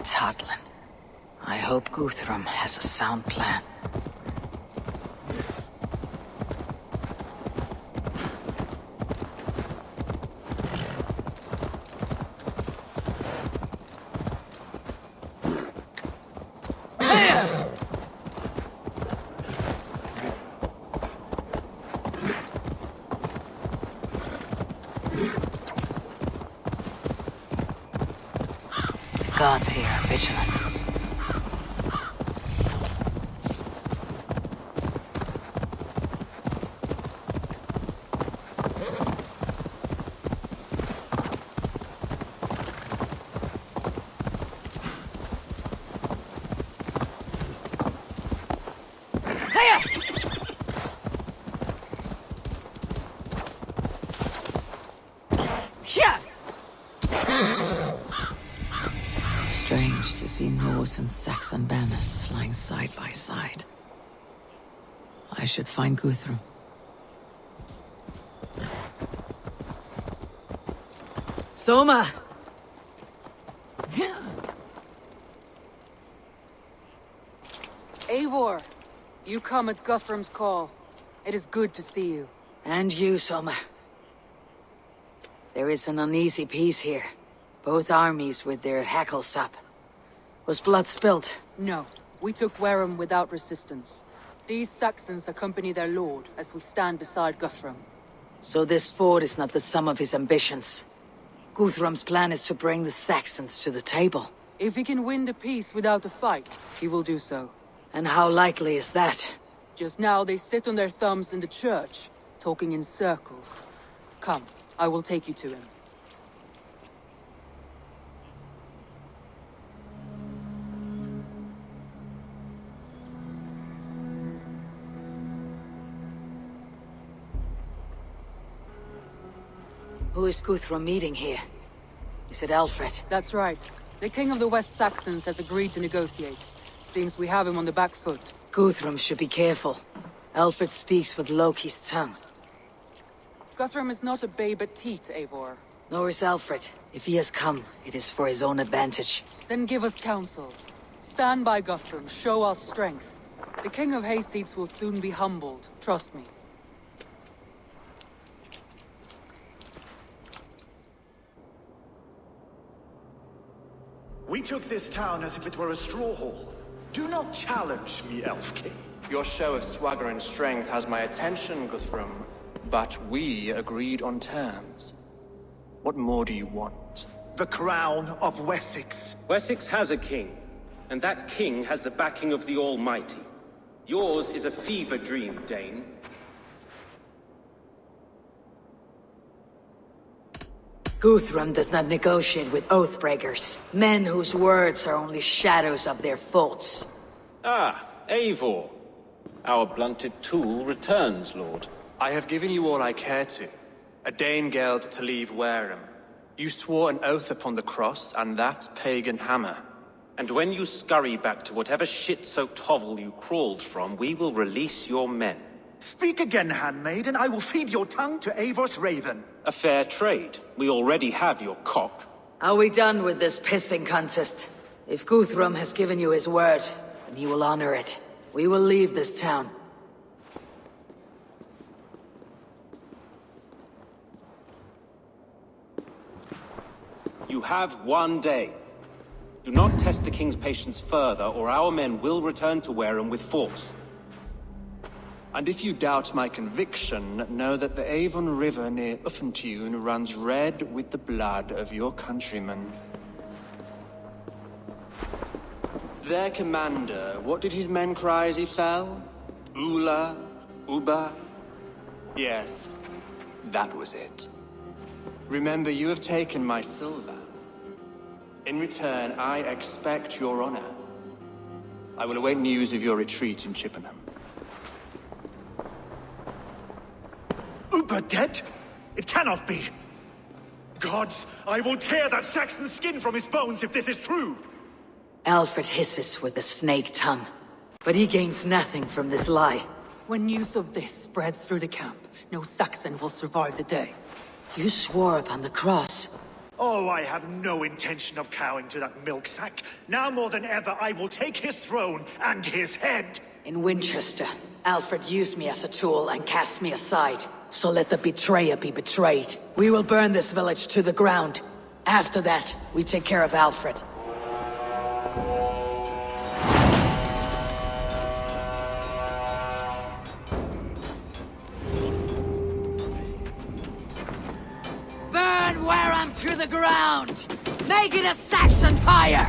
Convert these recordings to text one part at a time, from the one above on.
It's Heartland. I hope Guthrum has a sound plan. Guards here are vigilant. Strange to see Norse and Saxon banners flying side by side. I should find Guthrum. Soma! Eivor, you come at Guthrum's call. It is good to see you. And you, Soma. There is an uneasy peace here. Both armies with their hackles up. Was blood spilled? No, we took Wareham without resistance. These Saxons accompany their lord as we stand beside Guthrum. So this fort is not the sum of his ambitions. Guthrum's plan is to bring the Saxons to the table. If he can win the peace without a fight, he will do so. And how likely is that? Just now they sit on their thumbs in the church, talking in circles. Come, I will take you to him. Who is Guthrum meeting here? Is it Alfred? That's right. The king of the West Saxons has agreed to negotiate. Seems we have him on the back foot. Guthrum should be careful. Alfred speaks with Loki's tongue. Guthrum is not a babe at teat, Eivor. Nor is Alfred. If he has come, it is for his own advantage. Then give us counsel. Stand by Guthrum, show our strength. The king of Hayseeds will soon be humbled, trust me. We took this town as if it were a straw hall. Do not challenge me, Elf King. Your show of swagger and strength has my attention, Guthrum. But we agreed on terms. What more do you want? The crown of Wessex. Wessex has a king, and that king has the backing of the Almighty. Yours is a fever dream, Dane. Guthrum does not negotiate with oathbreakers. Men whose words are only shadows of their faults. Ah, Eivor. Our blunted tool returns, Lord. I have given you all I care to. A Danegeld to leave Wareham. You swore an oath upon the cross, and that pagan hammer. And when you scurry back to whatever shit-soaked hovel you crawled from, we will release your men. Speak again, handmaid, and I will feed your tongue to Eivor's raven. A fair trade. We already have your cock. Are we done with this pissing contest? If Guthrum has given you his word, then he will honor it. We will leave this town. You have one day. Do not test the king's patience further, or our men will return to Wareham with force. And if you doubt my conviction, know that the Avon River near Uffentune runs red with the blood of your countrymen. Their commander, what did his men cry as he fell? Ula? Uba? Yes, that was it. Remember, you have taken my silver. In return, I expect your honor. I will await news of your retreat in Chippenham. Uber dead? It cannot be. Gods, I will tear that Saxon's skin from his bones if this is true! Alfred hisses with a snake tongue, but he gains nothing from this lie. When news of this spreads through the camp, no Saxon will survive the day. You swore upon the cross. Oh, I have no intention of cowing to that milk sack. Now more than ever, I will take his throne and his head. In Winchester, Alfred used me as a tool and cast me aside. So let the betrayer be betrayed. We will burn this village to the ground. After that, we take care of Alfred. Burn Wareham to the ground! Make it a Saxon fire!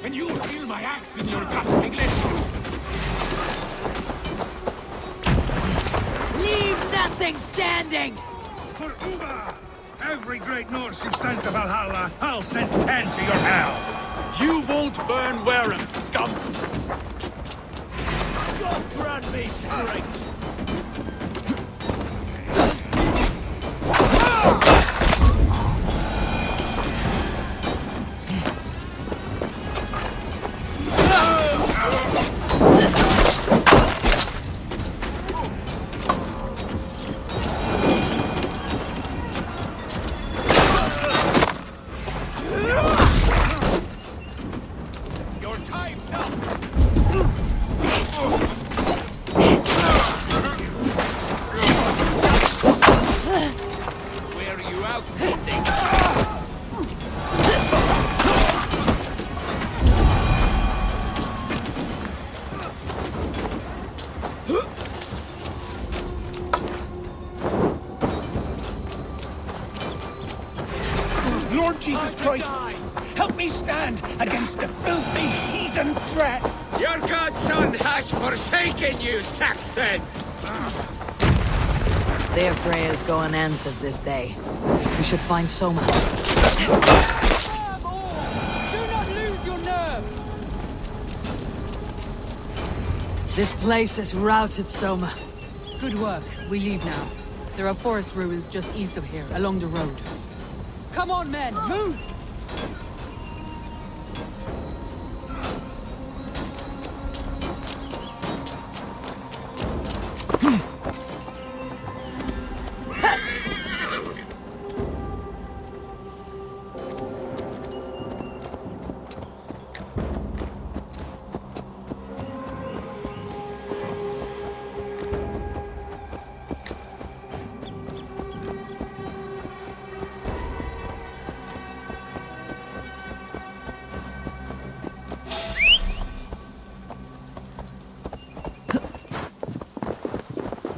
And you'll feel my axe in your gut, piglet! Leave nothing standing! For Uba! Every great Norse you've sent to Valhalla, I'll send 10 to your hell! You won't burn Wareham, scum! God grant me strength! Lord Jesus Christ, help me stand against the filthy heathen threat! Your godson has forsaken you, Saxon! Their prayers go unanswered this day. We should find Soma. Do not lose your nerve! This place is routed, Soma. Good work. We leave now. There are forest ruins just east of here, along the road. Come on, men! Move!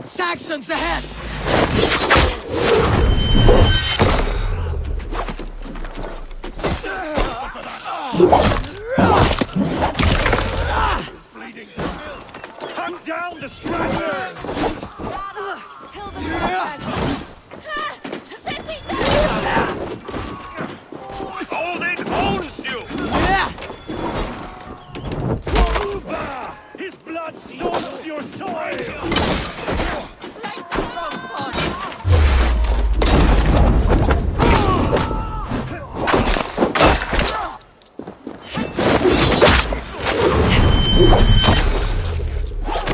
Saxons ahead! Cut down the stragglers! Till the Odin owns you! Uba! His blood soaks your soil!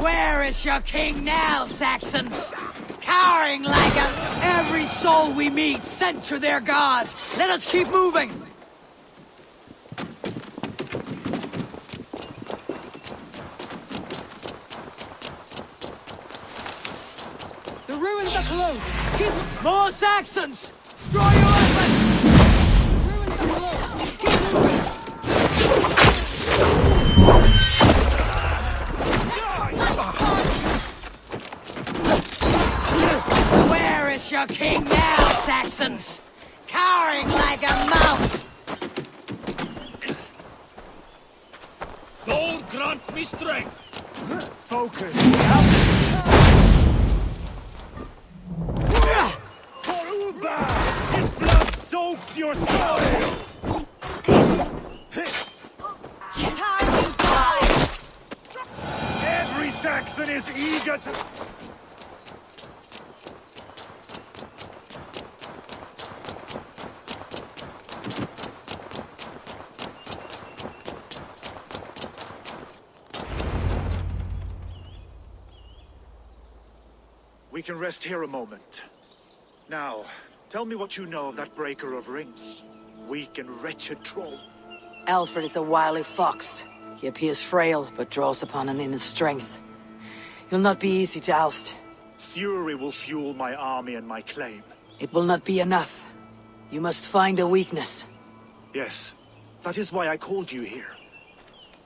Where is your king now, Saxons? Cowering like every soul we meet sent to their god. Let us keep moving. The ruins are close! Keep... More Saxons! Draw your weapons! The ruins are close! Keep moving! Where is your king now, Saxons? Cowering like a mouse. Lord grant me strength! Focus! For Uba! His blood soaks your soil! Every Saxon is eager to... We we can rest here a moment. Now, tell me what you know of that breaker of rings. Weak and wretched troll. Alfred is a wily fox. He appears frail, but draws upon an inner strength. He'll not be easy to oust. Fury will fuel my army and my claim. It will not be enough. You must find a weakness. Yes, that is why I called you here.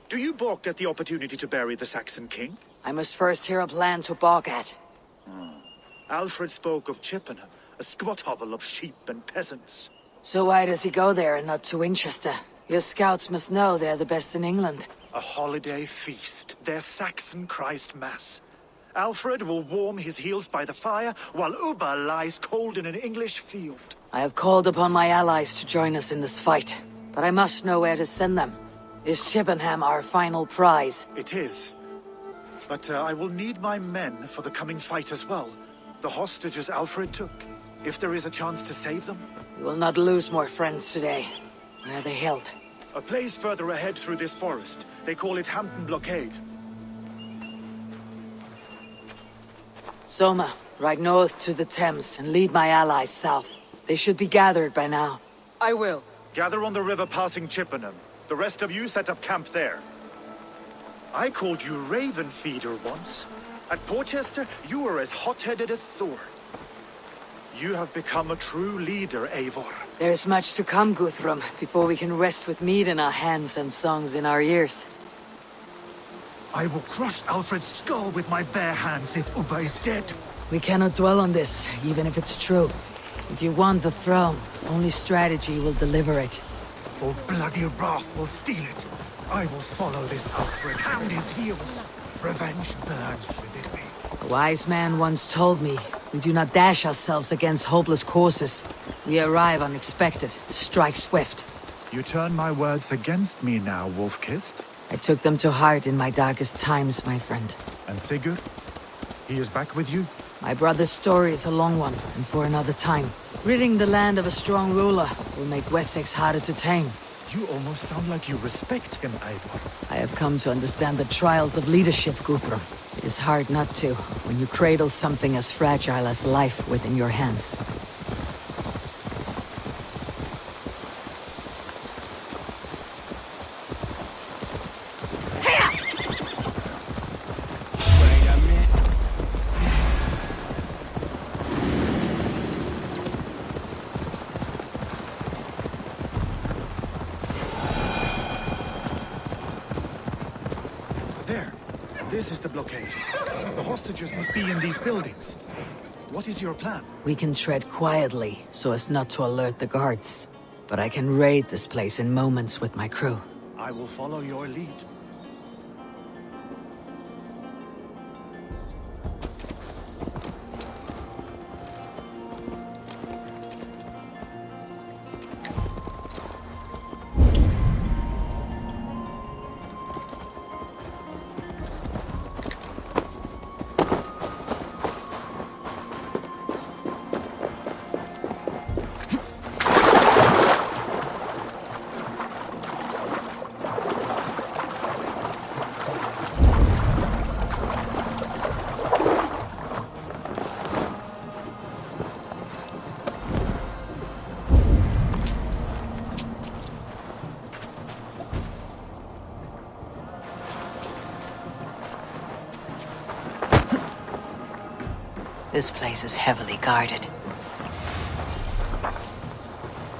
Do you balk at the opportunity to bury the Saxon king? I must first hear a plan to balk at. Alfred spoke of Chippenham, a squat hovel of sheep and peasants. So why does he go there and not to Winchester? Your scouts must know they're the best in England. A holiday feast, their Saxon Christ Mass. Alfred will warm his heels by the fire, while Ubba lies cold in an English field. I have called upon my allies to join us in this fight, but I must know where to send them. Is Chippenham our final prize? It is. But I will need my men for the coming fight as well. The hostages Alfred took. If there is a chance to save them. We will not lose more friends today. Where are they held? A place further ahead through this forest. They call it Hampton Blockade. Soma, ride north to the Thames and lead my allies south. They should be gathered by now. I will. Gather on the river passing Chippenham. The rest of you set up camp there. I called you Raven Feeder once. At Porchester, you were as hot-headed as Thor. You have become a true leader, Eivor. There is much to come, Guthrum, before we can rest with meat in our hands and songs in our ears. I will crush Alfred's skull with my bare hands if Ubba is dead. We cannot dwell on this, even if it's true. If you want the throne, only strategy will deliver it. Or bloody wrath will steal it. I will follow this Alfred, hound his heels. Revenge burns within me. A wise man once told me, we do not dash ourselves against hopeless courses. We arrive unexpected, strike swift. You turn my words against me now, Wolf-Kissed. I took them to heart in my darkest times, my friend. And Sigurd? He is back with you? My brother's story is a long one, and for another time. Ridding the land of a strong ruler will make Wessex harder to tame. You almost sound like you respect him, Eivor. I have come to understand the trials of leadership, Guthrum. It is hard not to, when you cradle something as fragile as life within your hands. This is the blockade. The hostages must be in these buildings. What is your plan? We can tread quietly, so as not to alert the guards. But I can raid this place in moments with my crew. I will follow your lead. This place is heavily guarded.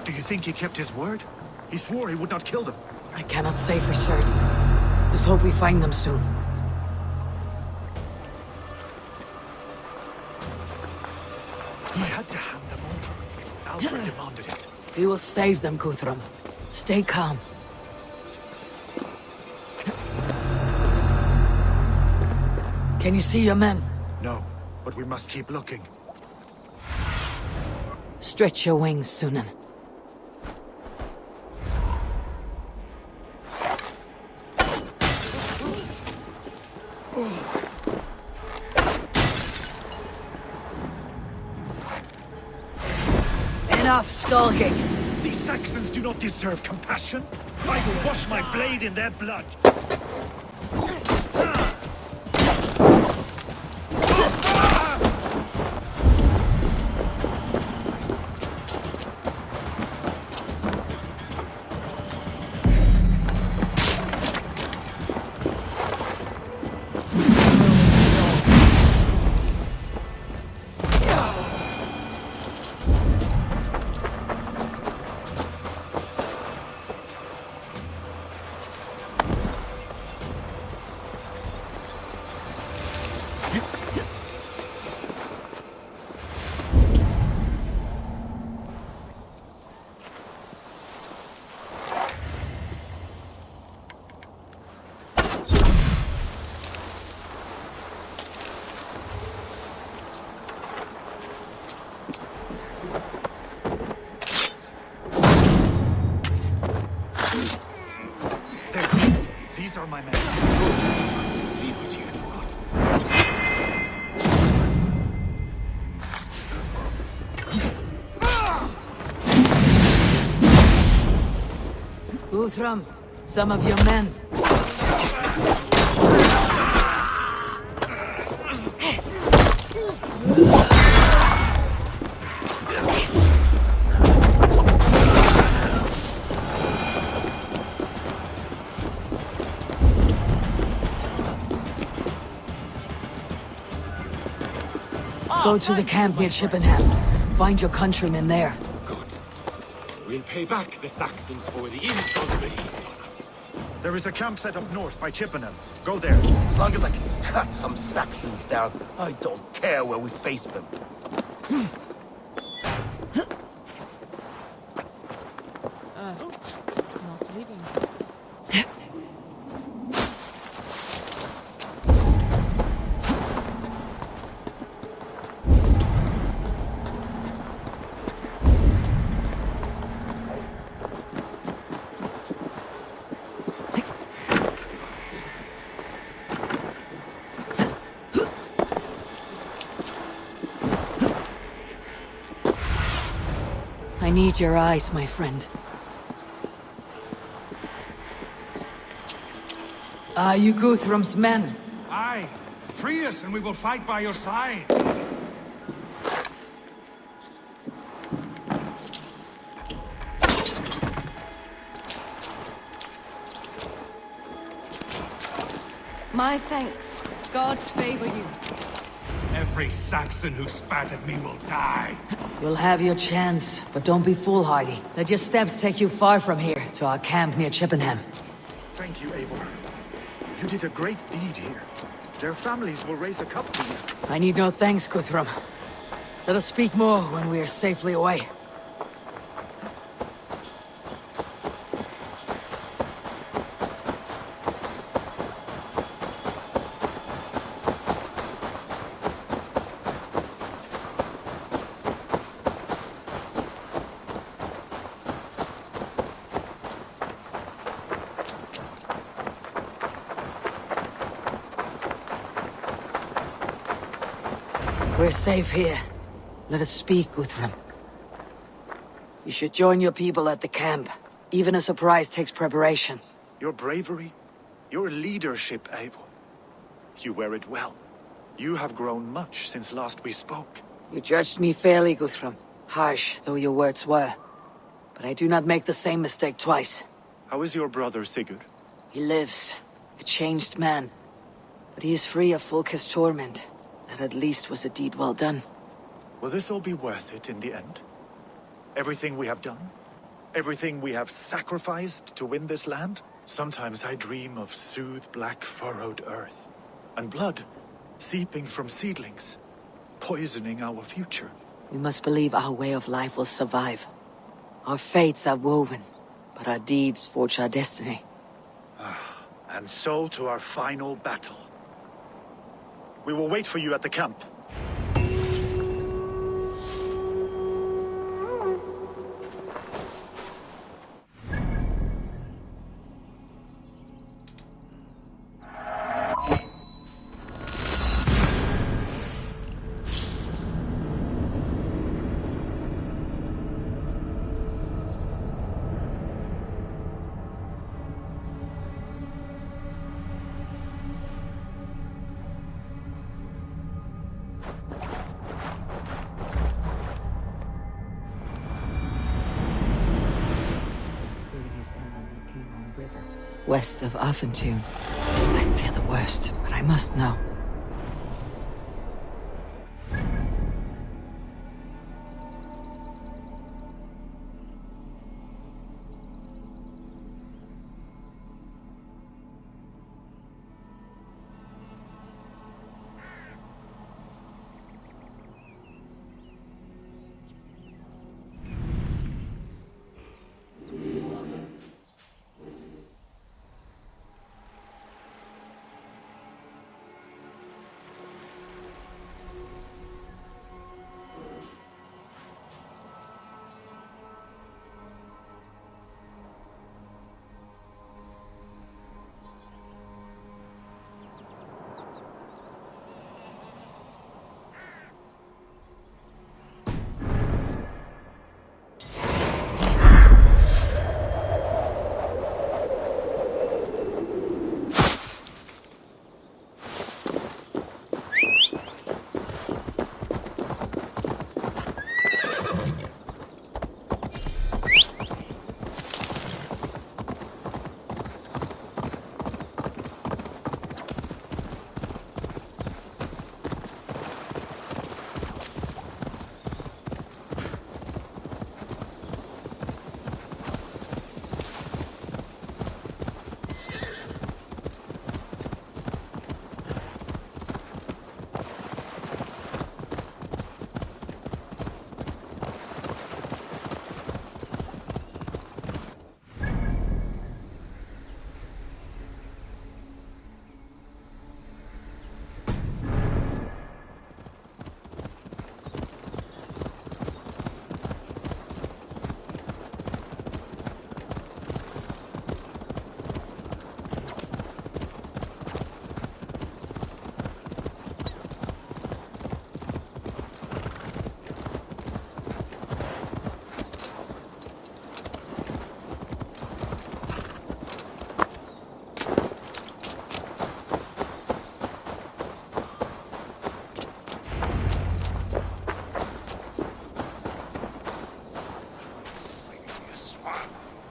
Do you think he kept his word? He swore he would not kill them. I cannot say for certain. Just hope we find them soon. He had to hand them over. Alfred demanded it. We will save them, Guthrum. Stay calm. Can you see your men? No, but we must keep looking. Stretch your wings, Sunan. Enough skulking! These Saxons do not deserve compassion. I will wash my blade in their blood. These are my men. Leave us here to rot. Guthrum, some of your men. Go to the camp near Chippenham. Find your countrymen there. Good. We'll pay back the Saxons for the insult they heaped on us. There is a camp set up north by Chippenham. Go there. As long as I can cut some Saxons down, I don't care where we face them. Not leaving. I need your eyes, my friend. Are you Guthrum's men? Aye. Free us and we will fight by your side. My thanks. Gods favor you. Every Saxon who spat at me will die. You'll have your chance, but don't be foolhardy. Let your steps take you far from here, to our camp near Chippenham. Thank you, Eivor. You did a great deed here. Their families will raise a cup to you. I need no thanks, Guthrum. Let us speak more when we are safely away. We're safe here. Let us speak, Guthrum. You should join your people at the camp. Even a surprise takes preparation. Your bravery, your leadership, Eivor. You wear it well. You have grown much since last we spoke. You judged me fairly, Guthrum. Harsh though your words were. But I do not make the same mistake twice. How is your brother Sigurd? He lives, a changed man. But he is free of Fulke's torment. That at least was a deed well done. Will this all be worth it in the end? Everything we have done? Everything we have sacrificed to win this land? Sometimes I dream of soothed black furrowed earth. And blood seeping from seedlings, poisoning our future. We must believe our way of life will survive. Our fates are woven, but our deeds forge our destiny. And so to our final battle. We will wait for you at the camp. West of Affentune. I fear the worst, but I must know.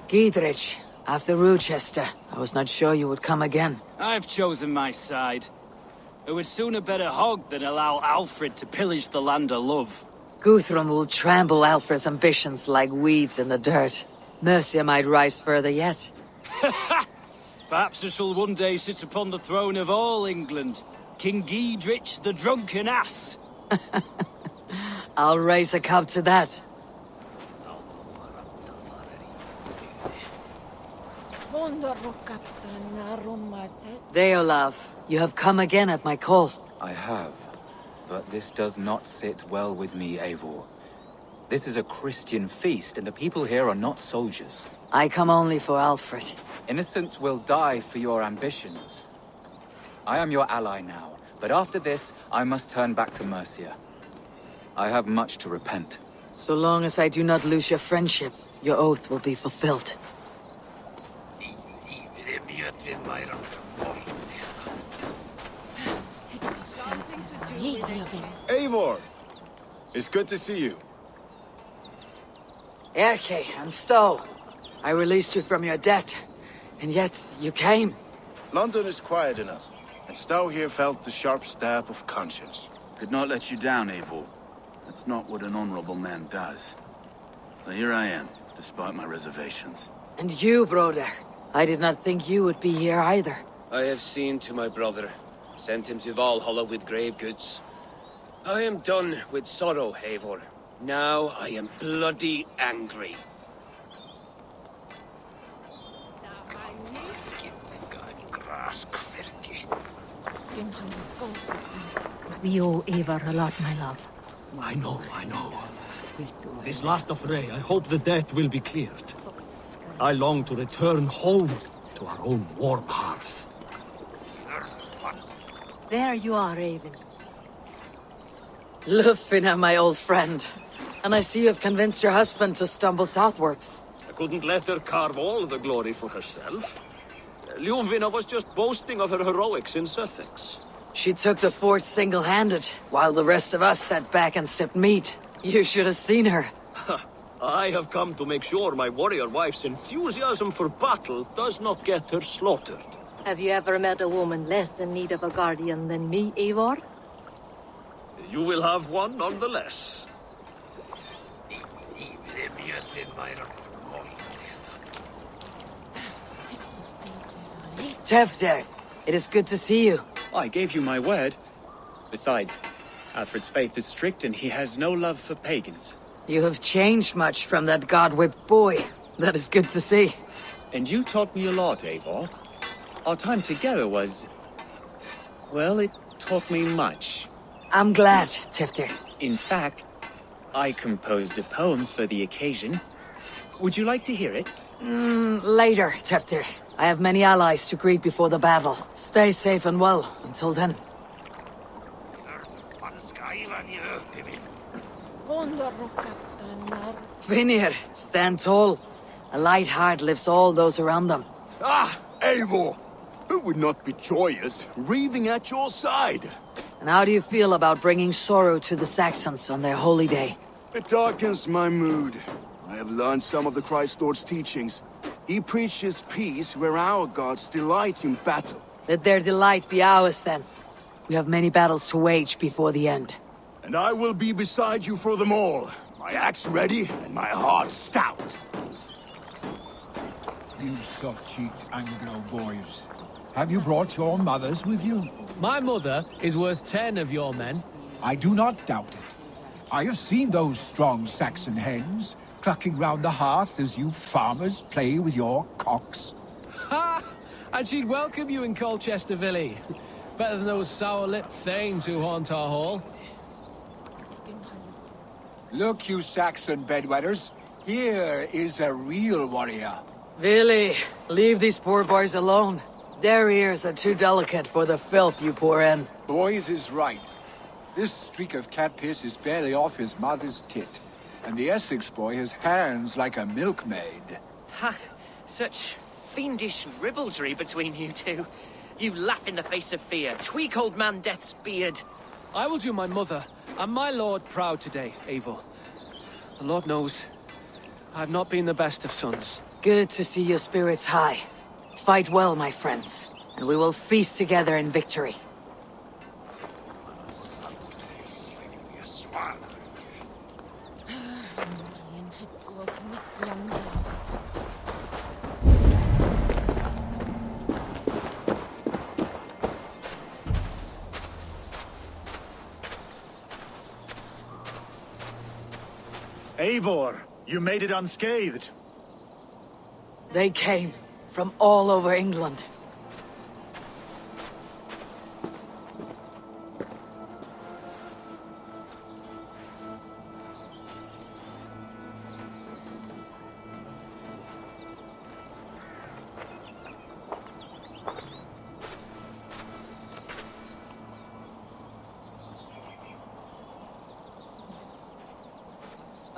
Giedrich, after Rochester, I was not sure you would come again. I've chosen my side. I would sooner bet a hog than allow Alfred to pillage the land of love. Guthrum will trample Alfred's ambitions like weeds in the dirt. Mercia might rise further yet. Perhaps I shall one day sit upon the throne of all England. King Giedrich the drunken ass. I'll raise a cup to that. Deolav, you have come again at my call. I have, but this does not sit well with me, Eivor. This is a Christian feast, and the people here are not soldiers. I come only for Alfred. Innocents will die for your ambitions. I am your ally now, but after this, I must turn back to Mercia. I have much to repent. So long as I do not lose your friendship, your oath will be fulfilled. Eivor! It's good to see you. Erke and Stowe, I released you from your debt, and yet you came. London is quiet enough, and Stowe here felt the sharp stab of conscience. Could not let you down, Eivor. That's not what an honorable man does. So here I am, despite my reservations. And you, brother. I did not think you would be here either. I have seen to my brother, sent him to Valhalla with grave goods. I am done with sorrow, Eivor. Now I am bloody angry. We owe Eivor a lot, my love. I know. This last affray, I hope the debt will be cleared. I long to return home to our own warm hearth. There you are, Raven. Lufina, my old friend. And I see you have convinced your husband to stumble southwards. I couldn't let her carve all the glory for herself. Ljuvina was just boasting of her heroics in Sussex. She took the fort single-handed, while the rest of us sat back and sipped meat. You should have seen her. I have come to make sure my warrior wife's enthusiasm for battle does not get her slaughtered. Have you ever met a woman less in need of a guardian than me, Eivor? You will have one nonetheless. Tefder, it is good to see you. I gave you my word. Besides, Alfred's faith is strict and he has no love for pagans. You have changed much from that god-whipped boy. That is good to see. And you taught me a lot, Eivor. Our time together was... well, it taught me much. I'm glad, Tefder. In fact, I composed a poem for the occasion. Would you like to hear it? Later, Tefder. I have many allies to greet before the battle. Stay safe and well until then. Vinir, stand tall. A light heart lifts all those around them. Ah, Eivor! Who would not be joyous, raving at your side? And how do you feel about bringing sorrow to the Saxons on their holy day? It darkens my mood. I have learned some of the Christ Lord's teachings. He preaches peace where our gods delight in battle. Let their delight be ours, then. We have many battles to wage before the end. And I will be beside you for them all. My axe ready and my heart stout. You soft-cheeked Anglo boys. Have you brought your mothers with you? My mother is worth 10 of your men. I do not doubt it. I have seen those strong Saxon hens clucking round the hearth as you farmers play with your cocks. Ha! And she'd welcome you in Colchester Valley. Better than those sour-lipped thanes who haunt our hall. Look, you Saxon bedwetters. Here is a real warrior. Vili, leave these poor boys alone. Their ears are too delicate for the filth you pour in. Boys is right. This streak of cat piss is barely off his mother's tit. And the Essex boy has hands like a milkmaid. Ha! Such fiendish ribaldry between you two. You laugh in the face of fear, tweak old man Death's beard. I will do my mother and my lord proud today, Eivor. The Lord knows, I've not been the best of sons. Good to see your spirits high. Fight well, my friends, and we will feast together in victory. Eivor, you made it unscathed. They came from all over England.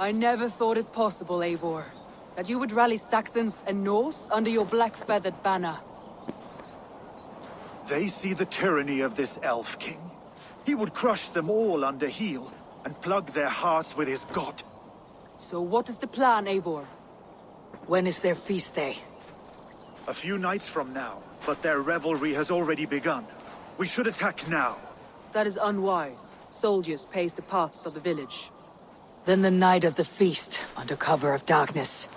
I never thought it possible, Eivor, that you would rally Saxons and Norse under your black-feathered banner. They see the tyranny of this elf king. He would crush them all under heel and plug their hearts with his god. So what is the plan, Eivor? When is their feast day? A few nights from now, but their revelry has already begun. We should attack now. That is unwise. Soldiers pace the paths of the village. Then the night of the feast, under cover of darkness.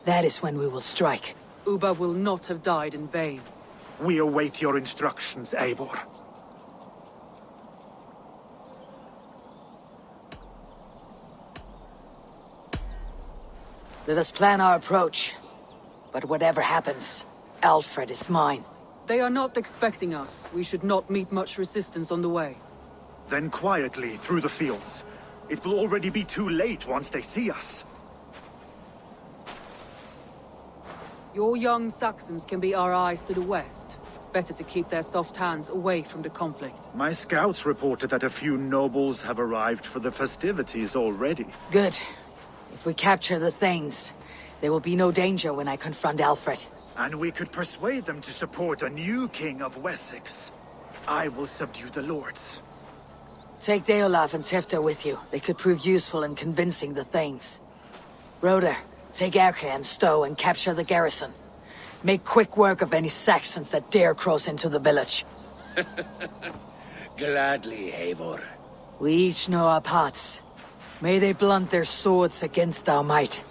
That is when we will strike. Ubba will not have died in vain. We await your instructions, Eivor. Let us plan our approach. But whatever happens, Alfred is mine. They are not expecting us. We should not meet much resistance on the way. Then quietly through the fields. It will already be too late once they see us. Your young Saxons can be our eyes to the west. Better to keep their soft hands away from the conflict. My scouts reported that a few nobles have arrived for the festivities already. Good. If we capture the Thanes, there will be no danger when I confront Alfred. And we could persuade them to support a new king of Wessex. I will subdue the lords. Take Deolaf and Tifta with you. They could prove useful in convincing the Thanes. Roder, take Erke and Stowe and capture the garrison. Make quick work of any Saxons that dare cross into the village. Gladly, Eivor. We each know our parts. May they blunt their swords against our might.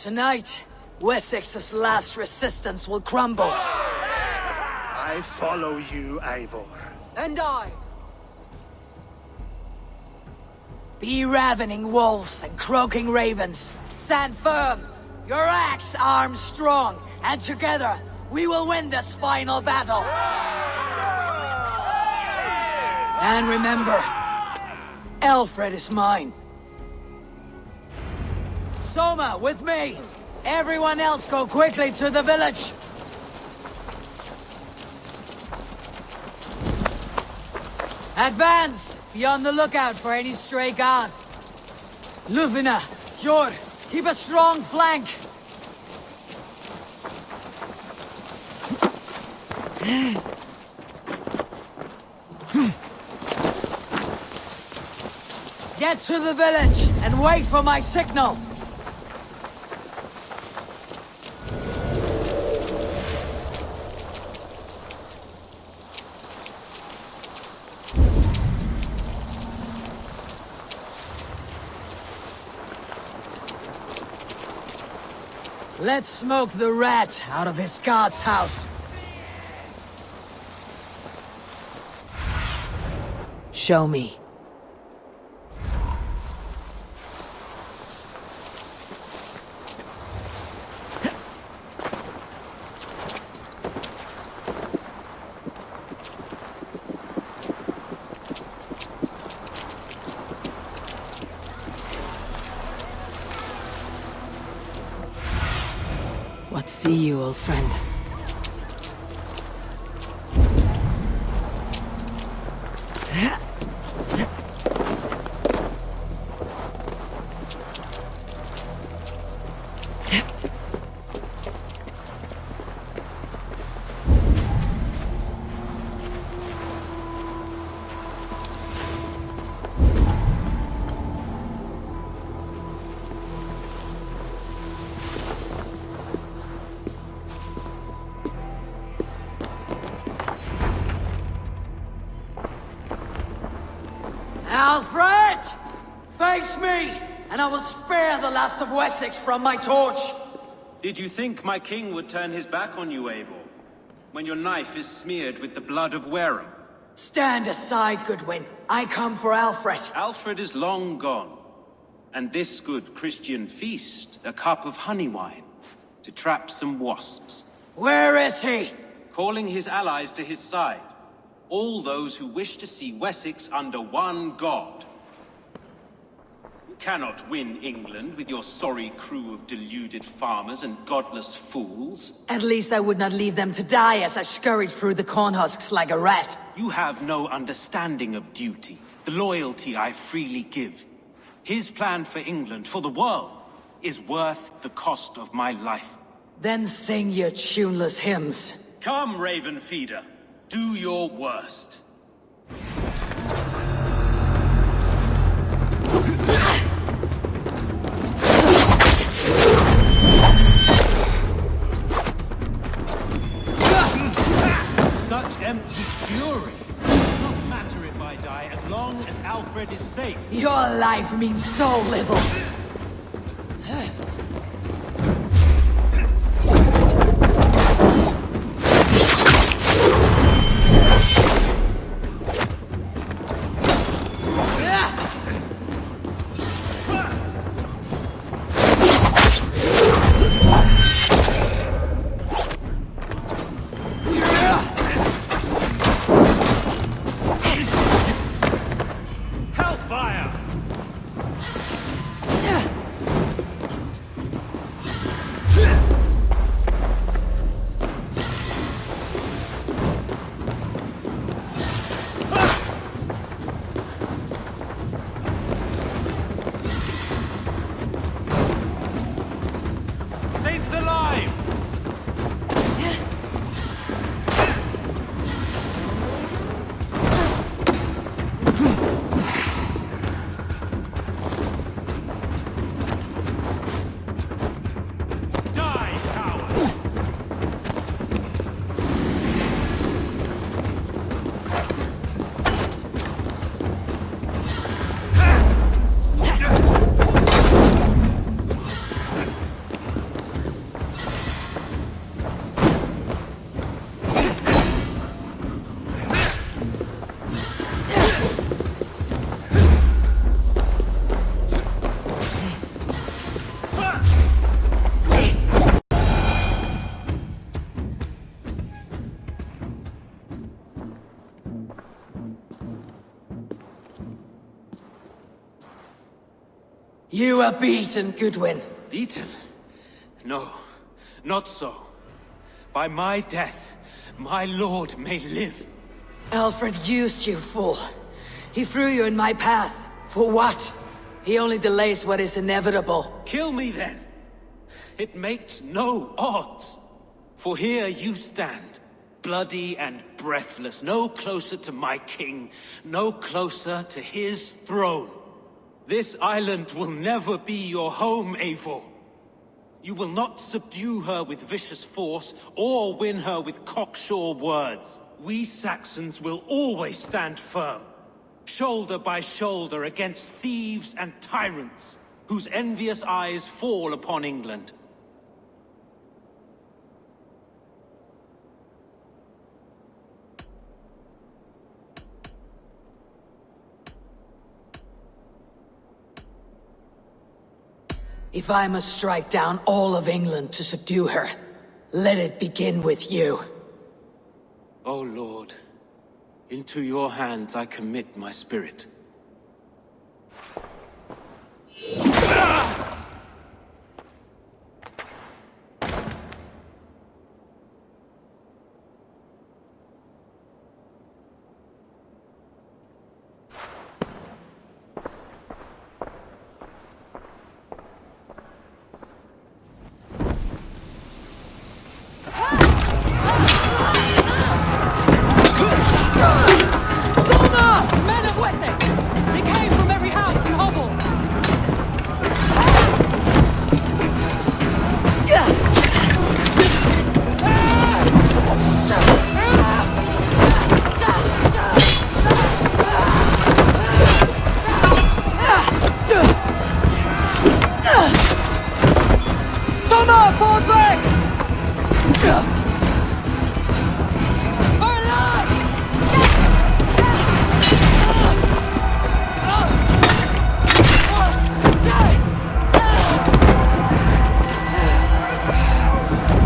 Tonight, Wessex's last resistance will crumble. I follow you, Eivor. And I. Be ravening wolves and croaking ravens. Stand firm. Your axe arms strong. And together, we will win this final battle. And remember, Alfred is mine. Soma, with me! Everyone else go quickly to the village! Advance! Be on the lookout for any stray guards. Lufina, Jord, keep a strong flank! Get to the village and wait for my signal! Let's smoke the rat out of his god's house. Show me. What see you, old friend? Alfred! Face me, and I will spare the last of Wessex from my torch! Did you think my king would turn his back on you, Eivor? When your knife is smeared with the blood of Wareham? Stand aside, Goodwin. I come for Alfred. Alfred is long gone. And this good Christian feast, a cup of honey wine, to trap some wasps. Where is he? Calling his allies to his side. All those who wish to see Wessex under one god. You cannot win England with your sorry crew of deluded farmers and godless fools. At least I would not leave them to die as I scurried through the corn husks like a rat. You have no understanding of duty, the loyalty I freely give. His plan for England, for the world, is worth the cost of my life. Then sing your tuneless hymns. Come, Raven Feeder. Do your worst. Such empty fury. It does not matter if I die, as long as Alfred is safe. Your life means so little. You are beaten, Goodwin. Beaten? No, not so. By my death, my lord may live. Alfred used you, fool. He threw you in my path. For what? He only delays what is inevitable. Kill me then. It makes no odds. For here you stand, bloody and breathless, no closer to my king, no closer to his throne. This island will never be your home, Eivor. You will not subdue her with vicious force, or win her with cocksure words. We Saxons will always stand firm, shoulder by shoulder against thieves and tyrants, whose envious eyes fall upon England. If I must strike down all of England to subdue her, let it begin with you. O Lord, into your hands I commit my spirit. Fall back!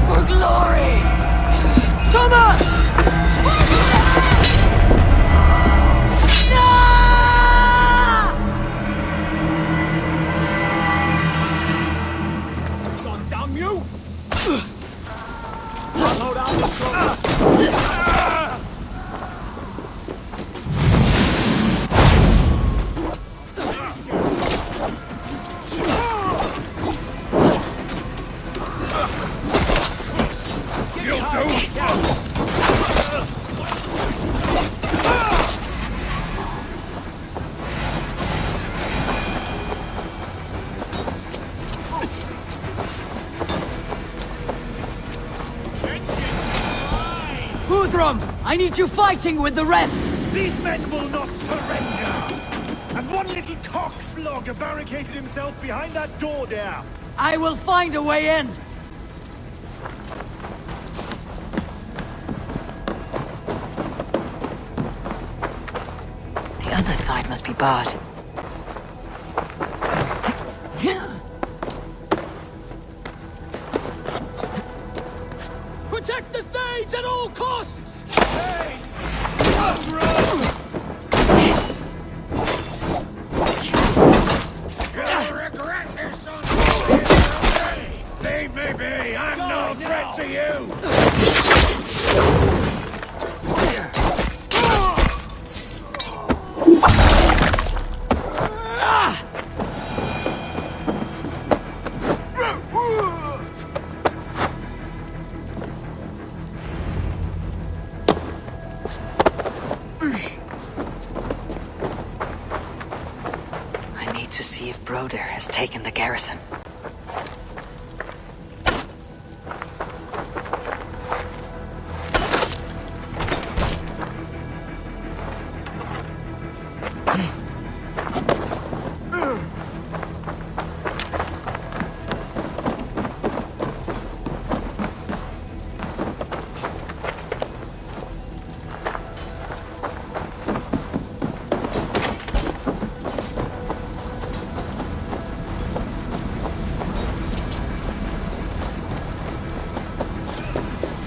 For glory! Summer! Damn you! Load out the truck. I need you fighting with the rest! These men will not surrender! And one little cock flogger barricaded himself behind that door there! I will find a way in! The other side must be barred. Protect the Thanes at all costs! You'll regret this on the day! Leave me be! I'm no threat to you! To see if Broder has taken the garrison.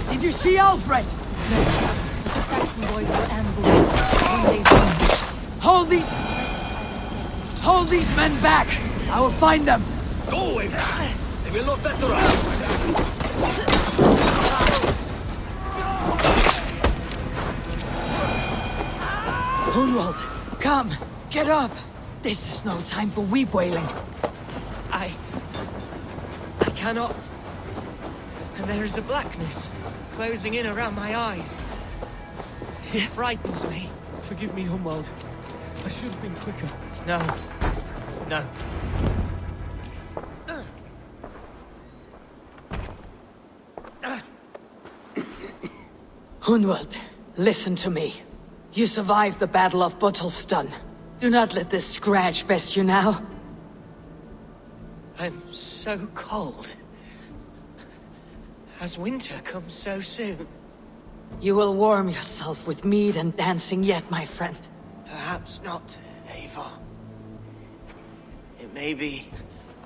Did you see Alfred? No. The Saxon boys were ambushed. Hold these men back! I will find them! Go away! They will not let around! Hunwald, come! Get up! This is no time for weep wailing. I cannot. And there is a blackness closing in around my eyes. It frightens me. Forgive me, Hunwald. I should have been quicker. No. No. Hunwald, listen to me. You survived the Battle of Botolfston. Do not let this scratch best you now. I'm so cold. Has winter come so soon? You will warm yourself with mead and dancing yet, my friend. Perhaps not, Eivor. It may be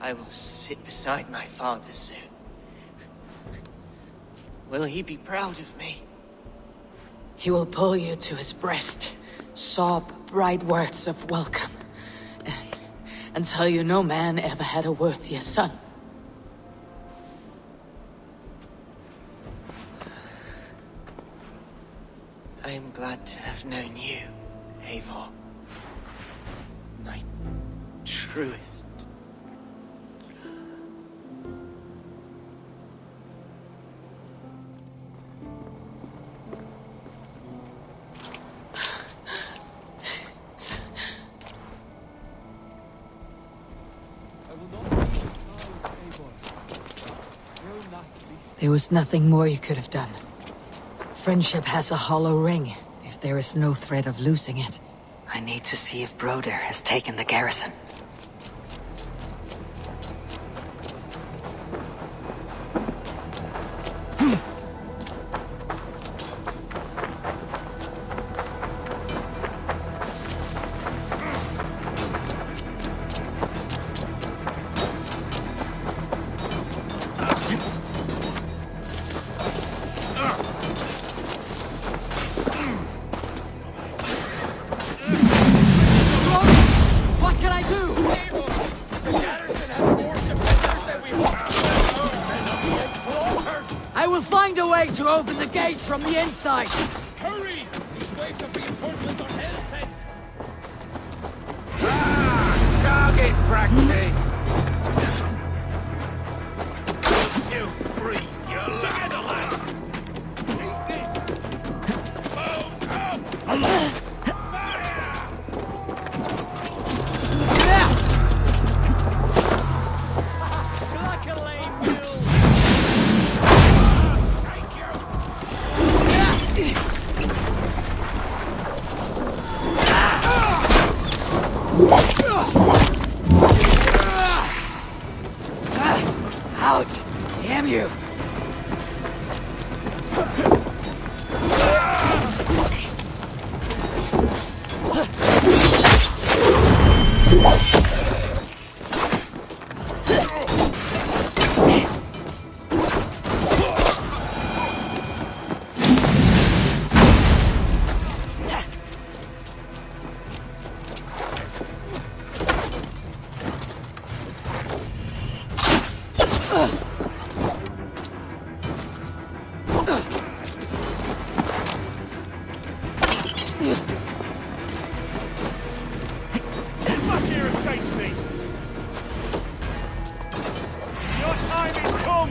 I will sit beside my father soon. Will he be proud of me? He will pull you to his breast, sob bright words of welcome, and tell you no man ever had a worthier son. I am glad to have known you, Eivor. My truest. There was nothing more you could have done. Friendship has a hollow ring, if there is no threat of losing it. I need to see if Broder has taken the garrison. We'll find a way to open the gates from the inside! Hurry! These waves of reinforcements are hell-sent! Target practice! You've breathed your together, lad! Take this! Move up! Fire! Like a lame mule! Thank you! Out! Damn you! Get back here and face me! Your time is come!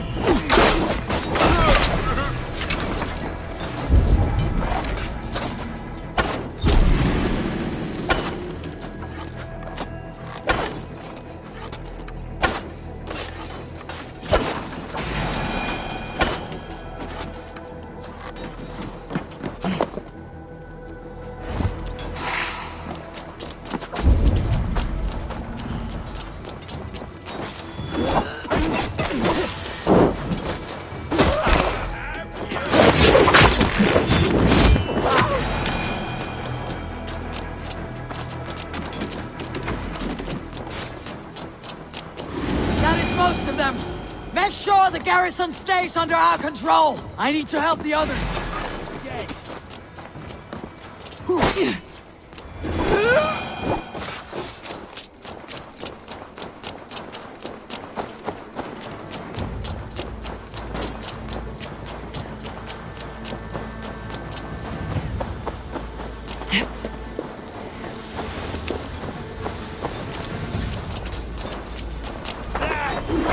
That is most of them! Make sure the garrison stays under our control! I need to help the others! Dead.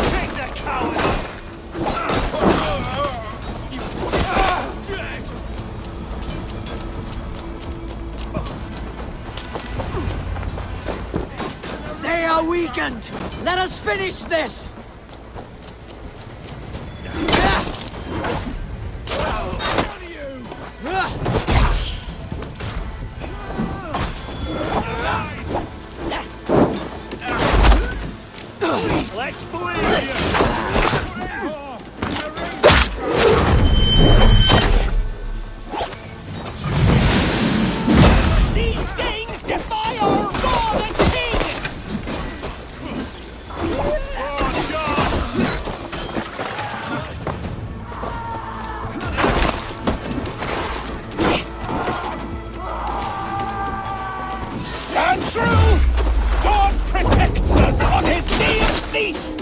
Take that coward! They are weakened! Let us finish this! Let's bleed you! These things defy our God and King! Stand true! God protects us on his day of feasts!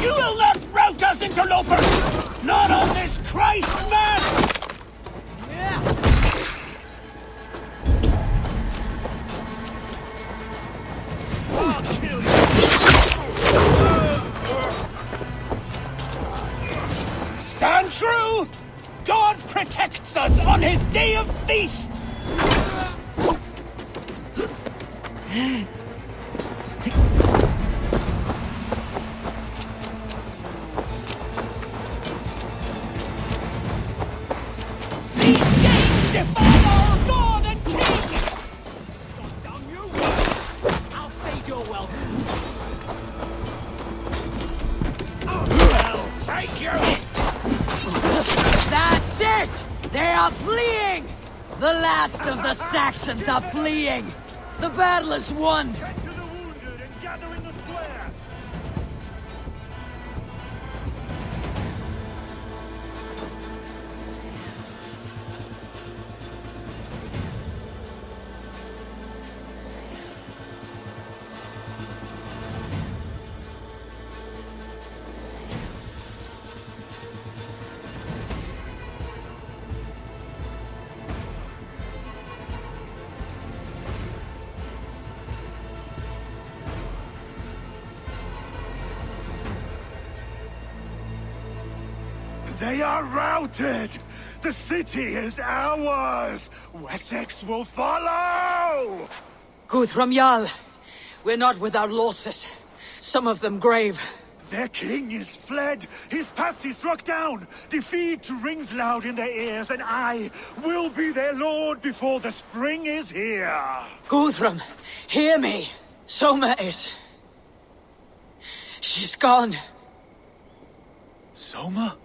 You will not rout us, interlopers! Not on this Christ Mass! I'll kill you! Stand true! God protects us on his day of feasts! These things defy our God and King! Damn you! I'll stage your welcome. Well, thank you! That's it! They are fleeing! The last of the Saxons are fleeing! The battle is won! Get to the wounded and gather in the square! They are routed! The city is ours! Wessex will follow! Guthrum Jarl, we're not without losses. Some of them grave. Their king is fled! His patsy struck down! Defeat rings loud in their ears, and I will be their lord before the spring is here! Guthrum, hear me! Soma is... She's gone. Soma?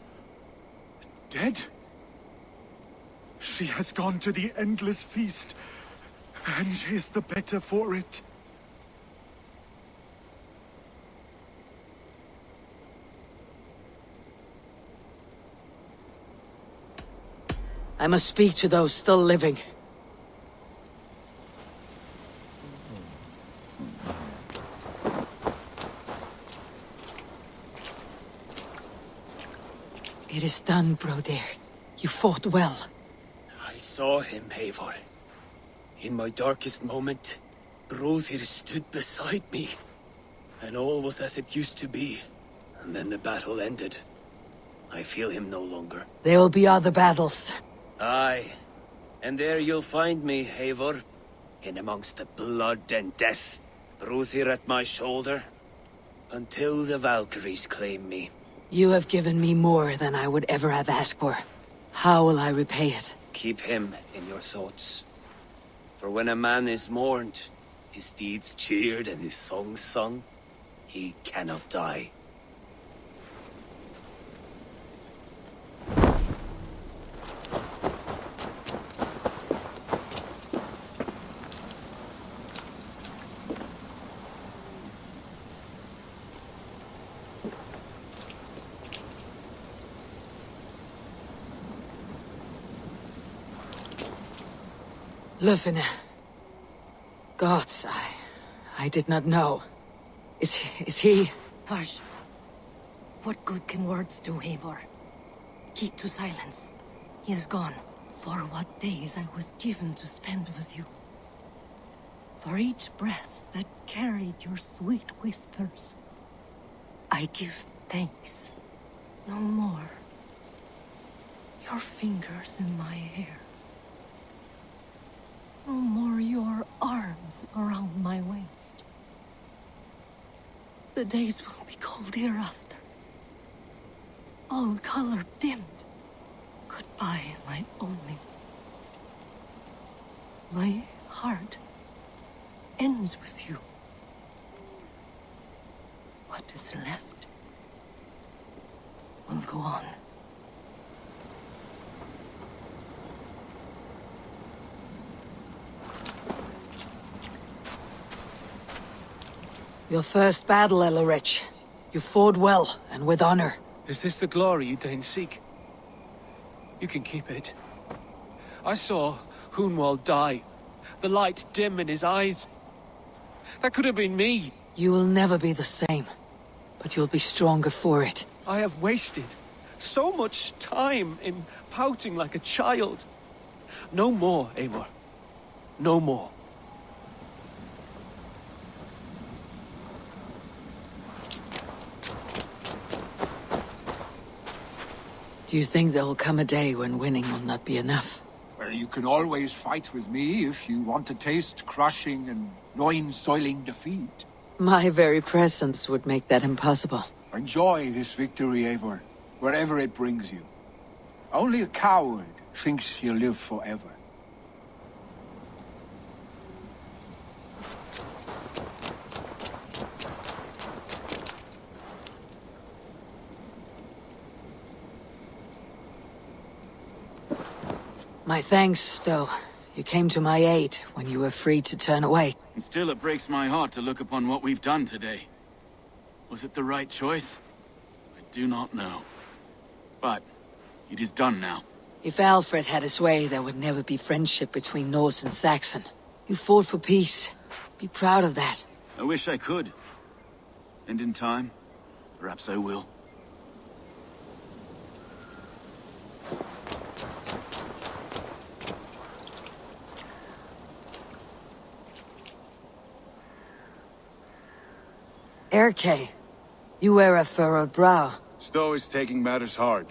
Dead? She has gone to the endless feast, and is the better for it. I must speak to those still living. It is done, Broder. You fought well. I saw him, Eivor. In my darkest moment, Broder stood beside me. And all was as it used to be. And then the battle ended. I feel him no longer. There will be other battles. Aye. And there you'll find me, Eivor. In amongst the blood and death. Broder at my shoulder. Until the Valkyries claim me. You have given me more than I would ever have asked for. How will I repay it? Keep him in your thoughts. For when a man is mourned, his deeds cheered and his songs sung, he cannot die. Lufina. Gods, I did not know. Is he... Hush. What good can words do, Eivor? Keep to silence. He is gone. For what days I was given to spend with you. For each breath that carried your sweet whispers. I give thanks. No more. Your fingers in my hair. No more your arms around my waist. The days will be cold hereafter. All color dimmed. Goodbye, my only. My heart ends with you. What is left will go on. Your first battle, Elorich. You fought well, and with honor. Is this the glory you deign seek? You can keep it. I saw Hunwald die. The light dim in his eyes. That could have been me. You will never be the same. But you'll be stronger for it. I have wasted so much time in pouting like a child. No more, Eivor. No more. Do you think there will come a day when winning will not be enough? Well, you can always fight with me if you want to taste crushing and loin-soiling defeat. My very presence would make that impossible. Enjoy this victory, Eivor, wherever it brings you. Only a coward thinks he'll live forever. My thanks, Stowe. You came to my aid when you were free to turn away. And still it breaks my heart to look upon what we've done today. Was it the right choice? I do not know. But it is done now. If Alfred had his way, there would never be friendship between Norse and Saxon. You fought for peace. Be proud of that. I wish I could. And in time, perhaps I will. Erke, you wear a furrowed brow. Stowe is taking matters hard.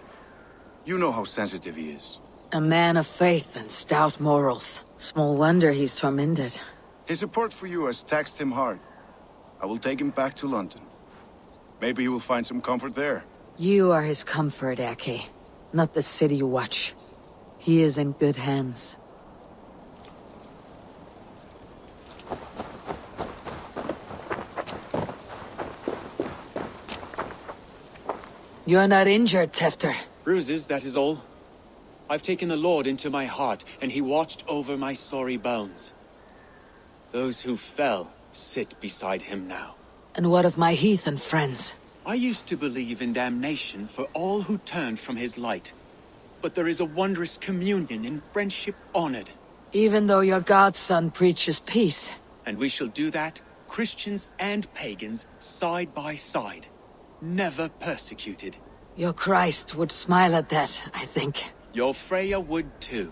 You know how sensitive he is. A man of faith and stout morals. Small wonder he's tormented. His support for you has taxed him hard. I will take him back to London. Maybe he will find some comfort there. You are his comfort, Ake. Not the city you watch. He is in good hands. You're not injured, Tefter. Bruises, that is all. I've taken the Lord into my heart, and he watched over my sorry bones. Those who fell sit beside him now. And what of my heathen friends? I used to believe in damnation for all who turned from his light. But there is a wondrous communion in friendship honored. Even though your godson preaches peace. And we shall do that, Christians and pagans, side by side. Never persecuted. Your Christ would smile at that, I think. Your Freya would too.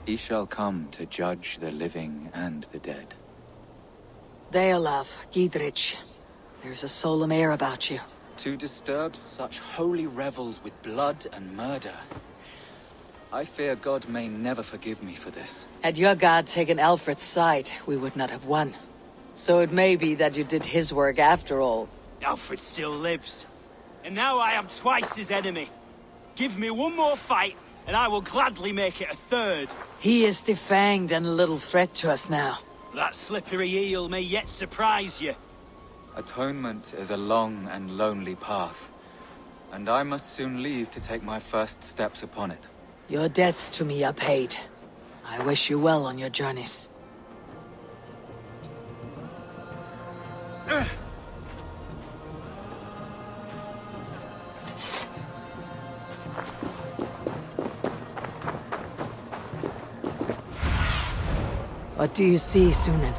He shall come to judge the living and the dead. Deolav, Gidrich, there's a solemn air about you. To disturb such holy revels with blood and murder. I fear God may never forgive me for this. Had your god taken Alfred's side, we would not have won. So it may be that you did his work after all. Alfred still lives. And now I am twice his enemy. Give me one more fight, and I will gladly make it a third. He is defanged and a little threat to us now. That slippery eel may yet surprise you. Atonement is a long and lonely path, and I must soon leave to take my first steps upon it. Your debts to me are paid. I wish you well on your journeys. What do you see, Sunan?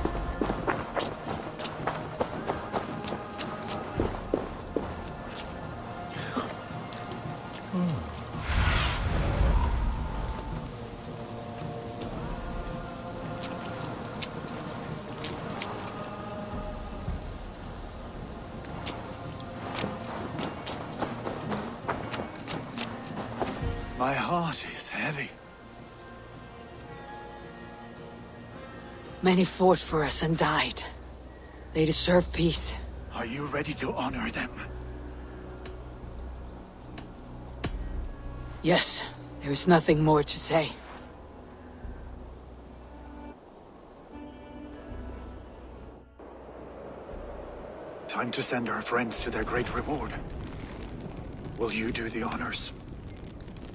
My heart is heavy. Many fought for us and died. They deserve peace. Are you ready to honor them? Yes, there is nothing more to say. Time to send our friends to their great reward. Will you do the honors?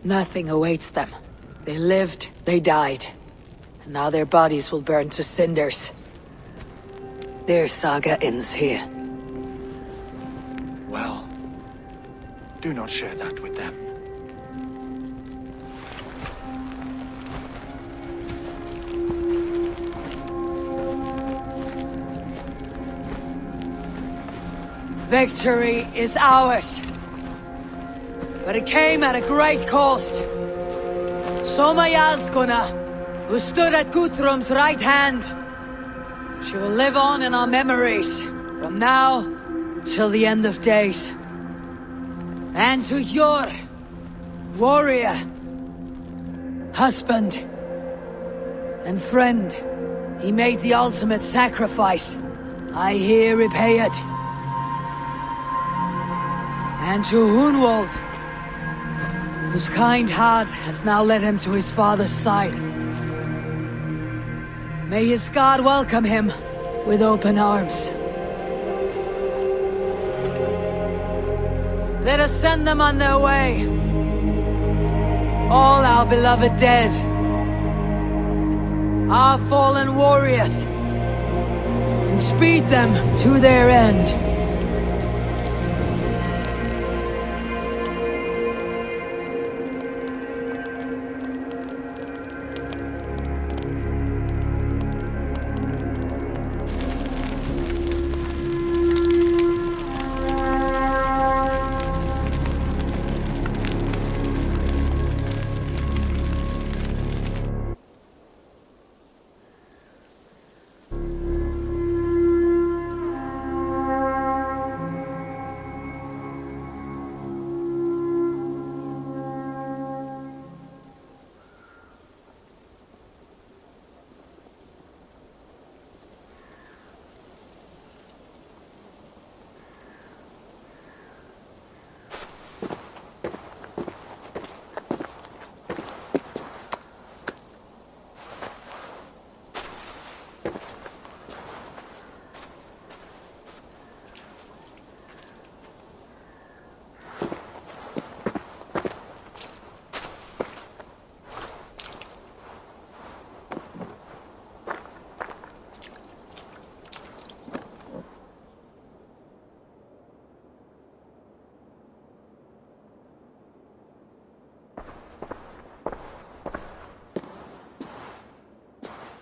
Nothing awaits them. They lived, they died. And now their bodies will burn to cinders. Their saga ends here. Well, do not share that with them. Victory is ours. But it came at a great cost. Soma Jarlskona, who stood at Guthrum's right hand. She will live on in our memories, from now till the end of days. And to your warrior, husband, and friend, he made the ultimate sacrifice. I here repay it. And to Hunwald, whose kind heart has now led him to his father's side. May his God welcome him with open arms. Let us send them on their way. All our beloved dead. Our fallen warriors. And speed them to their end.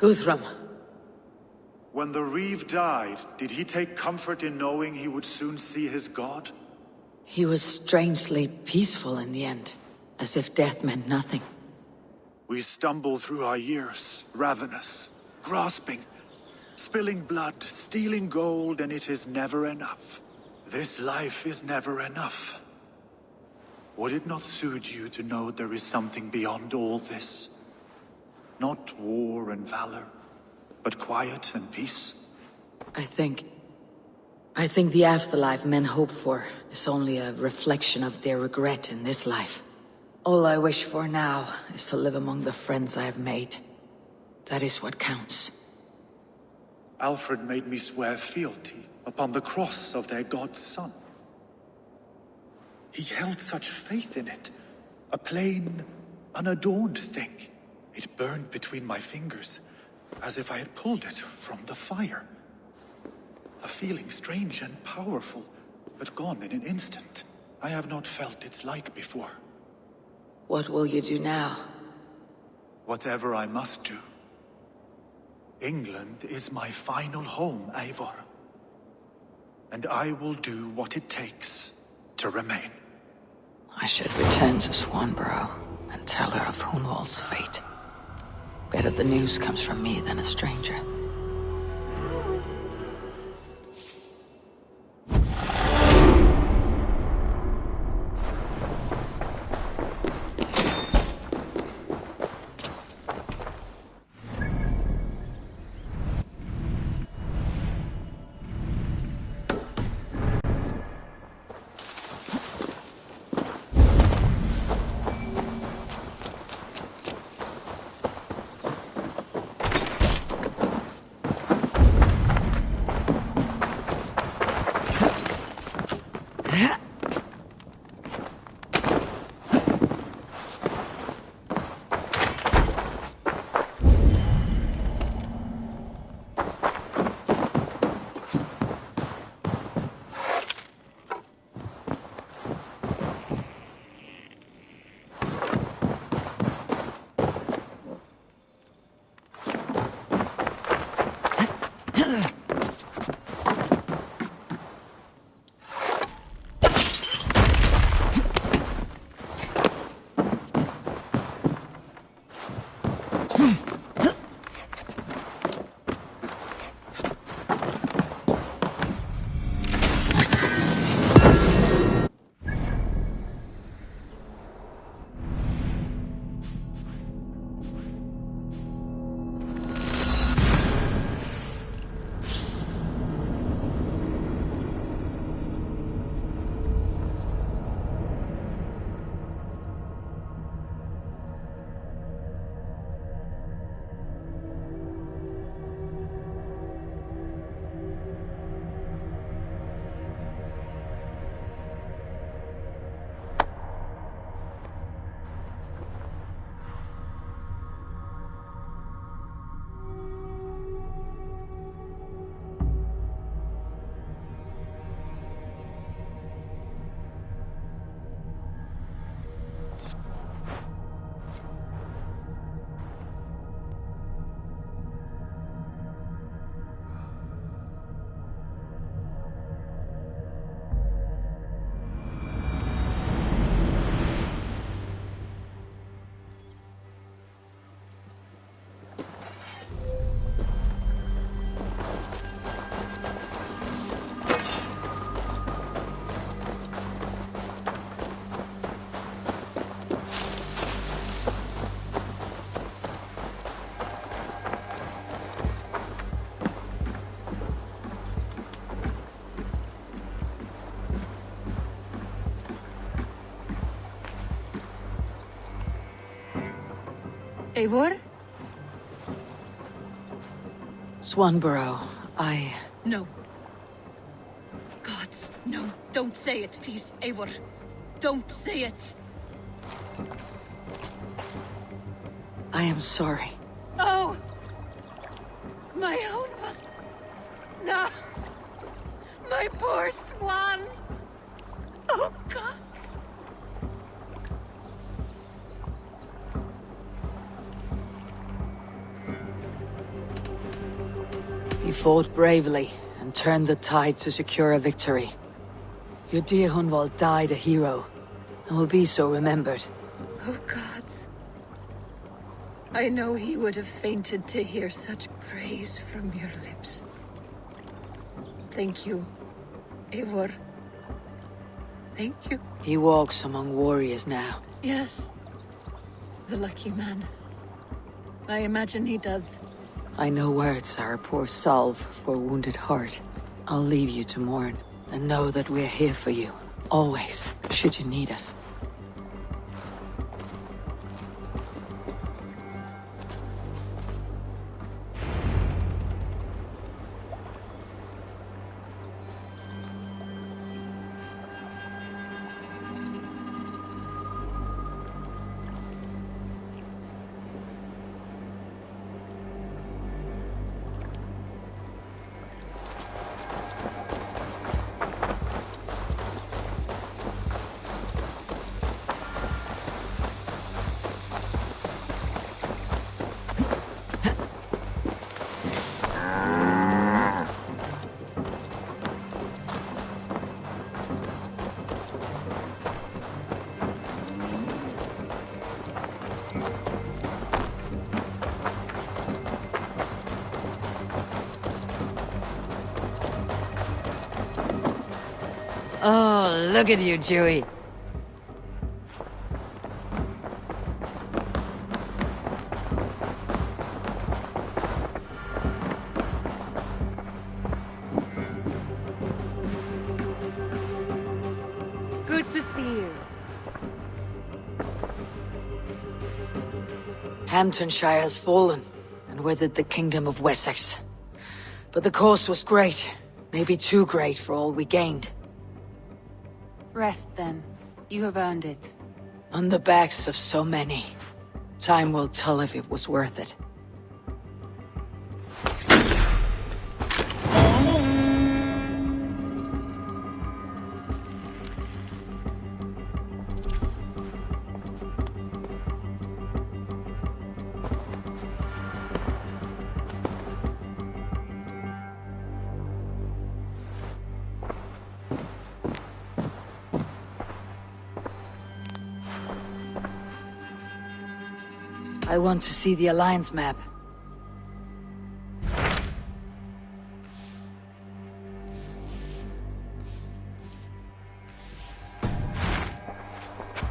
Guthrum. When the Reeve died, did he take comfort in knowing he would soon see his god? He was strangely peaceful in the end, as if death meant nothing. We stumble through our years, ravenous, grasping, spilling blood, stealing gold, and it is never enough. This life is never enough. Would it not suit you to know there is something beyond all this? Not war and valor, but quiet and peace? I think the afterlife men hope for is only a reflection of their regret in this life. All I wish for now is to live among the friends I have made. That is what counts. Alfred made me swear fealty upon the cross of their god's son. He held such faith in it, a plain, unadorned thing. It burned between my fingers, as if I had pulled it from the fire. A feeling strange and powerful, but gone in an instant. I have not felt its like before. What will you do now? Whatever I must do. England is my final home, Eivor. And I will do what it takes to remain. I should return to Swanborough and tell her of Hunwald's fate. Better the news comes from me than a stranger. Eivor? Swanborough, No. Gods, no. Don't say it, please, Eivor. Don't say it. I am sorry. Oh! My own one. No! My poor swan! Oh, gods! fought bravely and turned the tide to secure a victory. Your dear Hunwald died a hero, and will be so remembered. Oh, gods. I know he would have fainted to hear such praise from your lips. Thank you, Eivor. Thank you. He walks among warriors now. Yes. The lucky man. I imagine he does. I know words are a poor salve for a wounded heart. I'll leave you to mourn, and know that we're here for you, always, should you need us. Oh, look at you, Dewey. Good to see you. Hamptonshire has fallen, and with it the Kingdom of Wessex. But the cost was great, maybe too great for all we gained. Rest then. You have earned it. On the backs of so many. Time will tell if it was worth it. I want to see the Alliance map.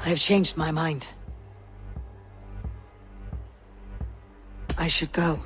I have changed my mind. I should go.